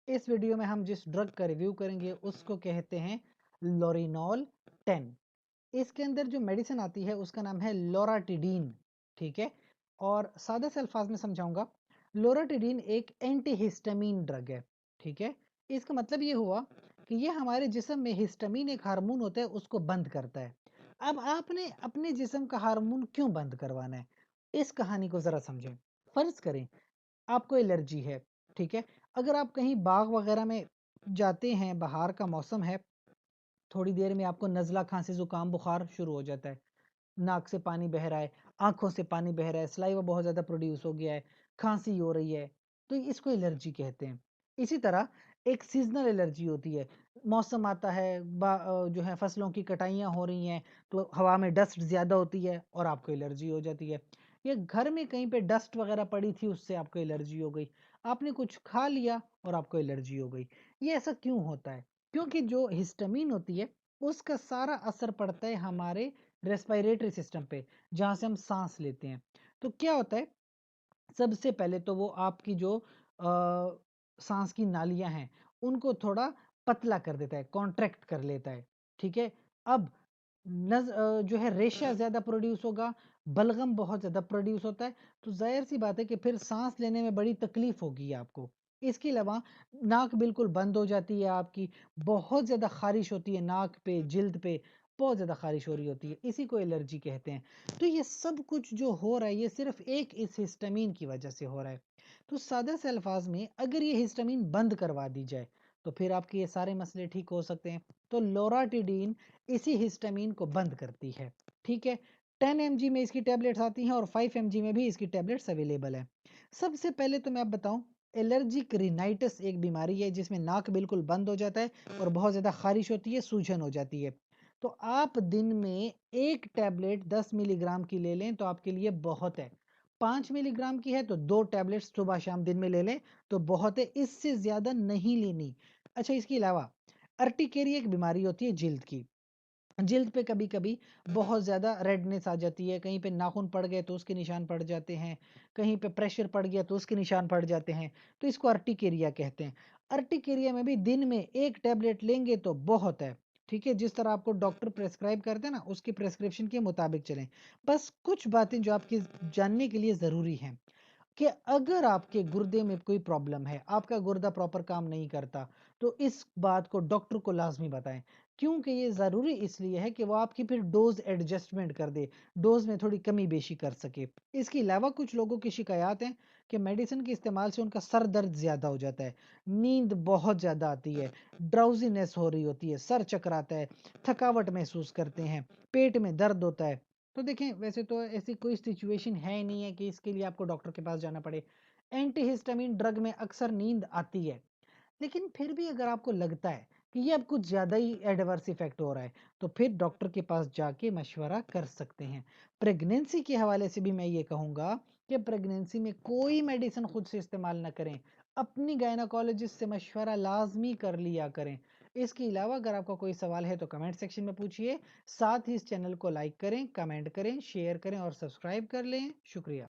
इस वीडियो में हम जिस ड्रग का रिव्यू करेंगे उसको कहते हैं लोरिनॉल 10। इसके अंदर जो मेडिसिन आती है उसका नाम है लोराटिडीन, ठीक है। और सादा से अल्फाज में समझाऊंगा, लोराटिडीन एक एंटीहिस्टामीन ड्रग है, ठीक है। इसका मतलब ये हुआ कि ये हमारे जिस्म में हिस्टामीन एक हार्मोन होता है उसको बंद करता है। अब आपने अपने जिस्म का हार्मोन क्यों बंद करवाना है, इस कहानी को जरा समझें। फर्ज करें आपको एलर्जी है, ठीक है। अगर आप कहीं बाग वगैरह में जाते हैं, बाहर का मौसम है, थोड़ी देर में आपको नज़ला, खांसी, जुकाम, बुखार शुरू हो जाता है, नाक से पानी बह रहा है, आंखों से पानी बह रहा है, सलाइवा बहुत ज़्यादा प्रोड्यूस हो गया है, खांसी हो रही है, तो इसको एलर्जी कहते हैं। इसी तरह एक सीजनल एलर्जी होती है, मौसम आता है, जो है फसलों की कटाइयाँ हो रही हैं तो हवा में डस्ट ज़्यादा होती है और आपको एलर्जी हो जाती है। या घर में कहीं पे डस्ट वगैरह पड़ी थी उससे आपको एलर्जी हो गई, आपने कुछ खा लिया और आपको एलर्जी हो गई। ये ऐसा क्यों होता है? क्योंकि जो हिस्टामीन होती है उसका सारा असर पड़ता है हमारे रेस्पिरेटरी सिस्टम पे, जहाँ से हम सांस लेते हैं। तो क्या होता है, सबसे पहले तो वो आपकी जो सांस की नालियां हैं उनको थोड़ा पतला कर देता है, कॉन्ट्रैक्ट कर लेता है, ठीक है। अब जो है रेशा ज़्यादा प्रोड्यूस होगा, बलगम बहुत ज़्यादा प्रोड्यूस होता है, तो जाहिर सी बात है कि फिर सांस लेने में बड़ी तकलीफ होगी आपको। इसके अलावा नाक बिल्कुल बंद हो जाती है आपकी, बहुत ज़्यादा खारिश होती है नाक पे, जिल्द पे बहुत ज़्यादा खारिश हो रही होती है, इसी को एलर्जी कहते हैं। तो ये सब कुछ जो हो रहा है ये सिर्फ एक इस हिस्टामीन की वजह से हो रहा है। तो सादा से अल्फाज में अगर ये हिस्टामीन बंद करवा दी जाए तो फिर आपके ये सारे मसले ठीक हो सकते हैं। तो लोराटिडीन इसी हिस्टामीन को बंद करती है, ठीक है। 10 mg में इसकी टैबलेट्स आती हैं और 5 mg में भी इसकी टैबलेट्स अवेलेबल है। सबसे पहले तो मैं आप बताऊं, एलर्जिक रिनाइटिस एक बीमारी है जिसमें नाक बिल्कुल बंद हो जाता है और बहुत ज़्यादा खारिश होती है, सूजन हो जाती है। तो आप दिन में एक टैबलेट 10 मिलीग्राम की ले लें तो आपके लिए बहुत है। 5 मिलीग्राम की है तो 2 टैबलेट सुबह शाम दिन में ले लें तो बहुत है, इससे ज़्यादा नहीं लेनी। अच्छा, इसके अलावा अर्टिकेरिया एक बीमारी होती है जिल्द की। जिल्द पे कभी कभी बहुत ज़्यादा रेडनेस आ जाती है, कहीं पे नाखून पड़ गए तो उसके निशान पड़ जाते हैं, कहीं पे प्रेशर पड़ गया तो उसके निशान पड़ जाते हैं, तो इसको अर्टिकेरिया कहते हैं। अर्टिकेरिया में भी दिन में एक टैबलेट लेंगे तो बहुत है, ठीक है। जिस तरह आपको डॉक्टर प्रेस्क्राइब करते हैं ना उसकी प्रेस्क्रिप्शन के मुताबिक चलें। बस कुछ बातें जो आपकी जानने के लिए ज़रूरी हैं कि अगर आपके गुर्दे में कोई प्रॉब्लम है, आपका गुर्दा प्रॉपर काम नहीं करता, तो इस बात को डॉक्टर को लाजमी बताएं। क्योंकि ये ज़रूरी इसलिए है कि वो आपकी फिर डोज एडजस्टमेंट कर दे, डोज में थोड़ी कमी बेशी कर सके। इसके अलावा कुछ लोगों की शिकायत हैं कि मेडिसिन के इस्तेमाल से उनका सर दर्द ज़्यादा हो जाता है, नींद बहुत ज़्यादा आती है, ड्राउजीनेस हो रही होती है, सर चकराता है, थकावट महसूस करते हैं, पेट में दर्द होता है। तो देखें, वैसे तो ऐसी कोई सिचुएशन है ही नहीं है कि इसके लिए आपको डॉक्टर के पास जाना पड़े। एंटीहिस्टामिन ड्रग में अक्सर नींद आती है, लेकिन फिर भी अगर आपको लगता है कि ये अब कुछ ज़्यादा ही एडवर्स इफेक्ट हो रहा है तो फिर डॉक्टर के पास जाके मशवरा कर सकते हैं। प्रेगनेंसी के हवाले से भी मैं ये कहूँगा कि प्रेगनेंसी में कोई मेडिसिन खुद से इस्तेमाल ना करें, अपनी गायनाकोलॉजिस्ट से मशवरा लाजमी कर लिया करें। इसके अलावा अगर आपका कोई सवाल है तो कमेंट सेक्शन में पूछिए, साथ ही इस चैनल को लाइक करें, कमेंट करें, शेयर करें और सब्सक्राइब कर लें। शुक्रिया।